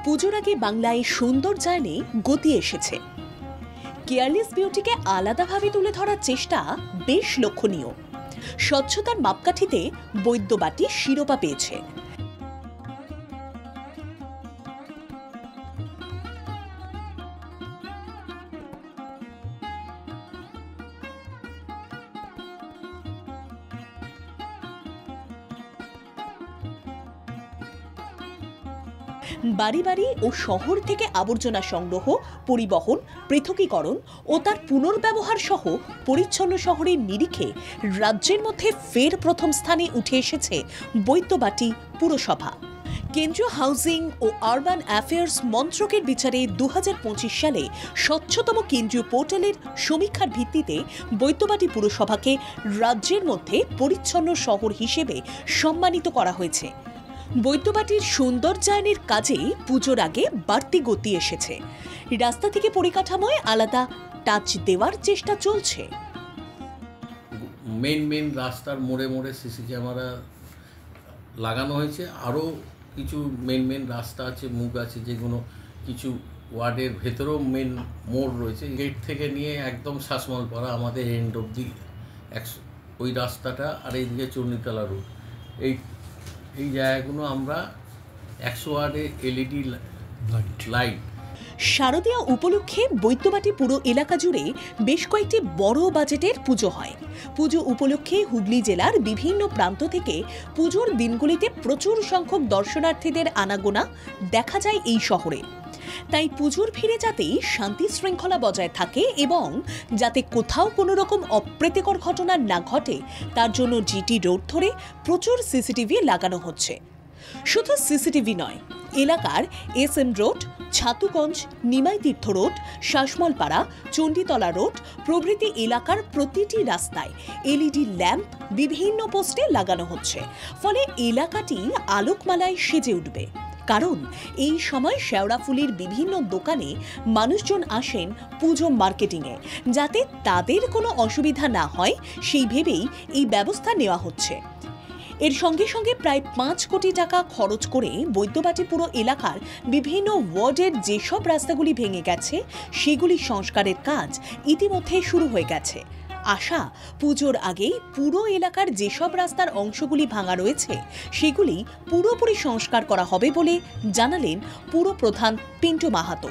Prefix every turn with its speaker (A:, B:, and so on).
A: পুজোর আগে বাংলায় সৌন্দর্যায়নে গতি এসেছে। কেয়ারলেস বিউটিকে আলাদাভাবে তুলে ধরার চেষ্টা বেশ লক্ষণীয়। স্বচ্ছতার মাপকাঠিতে বৈদ্যবাটী শিরোপা পেয়েছে। বাড়ি বাড়ি ও শহর থেকে আবর্জনা সংগ্রহ, পরিবহন, পৃথকীকরণ ও তার পুনর্ব্যবহার সহ পরিচ্ছন্ন শহরের নিরিখে রাজ্যের মধ্যে ফের প্রথম স্থানে উঠে এসেছে বৈদ্যবাটী পুরসভা। কেন্দ্রীয় হাউজিং ও আরবান অ্যাফেয়ার্স মন্ত্রকের বিচারে 2025 সালে স্বচ্ছতম কেন্দ্রীয় পোর্টালের সমীক্ষার ভিত্তিতে বৈদ্যবাটী পুরসভাকে রাজ্যের মধ্যে পরিচ্ছন্ন শহর হিসেবে সম্মানিত করা হয়েছে। বৈদ্যবাটীর সৌন্দর্যায়নের কাজে পুজোর আগে বাড়তি গতি এসেছে। রাস্তা থেকে পরিকাঠামোয় আলাদা টাচ দেওয়ার চেষ্টা চলছে।
B: মেন রাস্তার মোড়ে মোড়ে সিসি ক্যামেরা লাগানো হয়েছে। আরও কিছু মেন রাস্তা আছে, মুখ আছে, যেগুলো কিছু ওয়ার্ডের ভেতরেও মেন মোড় রয়েছে। গেট থেকে নিয়ে একদম শাসমলপাড়া আমাদের এন্ড অবধি ওই রাস্তাটা, আর এইদিকে চণ্ডীতলা রোড, এই জায়গাগুলো আমরা 100 ওয়ার্ডে এলইডি লাইট।
A: শারদীয়া উপলক্ষে বৈদ্যবাটী পুরো এলাকা জুড়ে বেশ কয়েকটি বড় বাজেটের পুজো হয়। পুজো উপলক্ষে হুগলি জেলার বিভিন্ন প্রান্ত থেকে পুজোর দিনগুলিতে প্রচুর সংখ্যক দর্শনার্থীদের আনাগোনা দেখা যায় এই শহরে। তাই পুজোর ভিড়ে যাতে শান্তি শৃঙ্খলা বজায় থাকে এবং যাতে কোথাও কোনো রকম অপ্রীতিকর ঘটনা না ঘটে, তার জন্য জিটি রোড ধরে প্রচুর সিসিটিভি লাগানো হচ্ছে। শুধু সিসিটিভি নয়, এলাকার এসএম রোড, ছাতুগঞ্জ, নিমাই তীর্থ রোড, শাসমলপাড়া, চণ্ডীতলা রোড প্রভৃতি এলাকার প্রতিটি রাস্তায় এলইডি ল্যাম্প বিভিন্ন পোস্টে লাগানো হচ্ছে। ফলে এলাকাটি আলোকমালায় সেজে উঠবে। কারণ এই সময় শেওড়াফুলির বিভিন্ন দোকানে মানুষজন আসেন পুজো মার্কেটিংয়ে, যাতে তাদের কোনো অসুবিধা না হয় সেই ভেবেই এই ব্যবস্থা নেওয়া হচ্ছে। এর সঙ্গে সঙ্গে প্রায় 5 কোটি টাকা খরচ করে বৈদ্যবাটী পুরো এলাকার বিভিন্ন ওয়ার্ডের যেসব রাস্তাগুলি ভেঙে গেছে সেগুলি সংস্কারের কাজ ইতিমধ্যে শুরু হয়ে গেছে। আশা, পুজোর আগেই পুরো এলাকার যেসব রাস্তার অংশগুলি ভাঙা রয়েছে সেগুলি পুরোপুরি সংস্কার করা হবে বলে জানালেন পুরপ্রধান পিন্টু মাহাতো।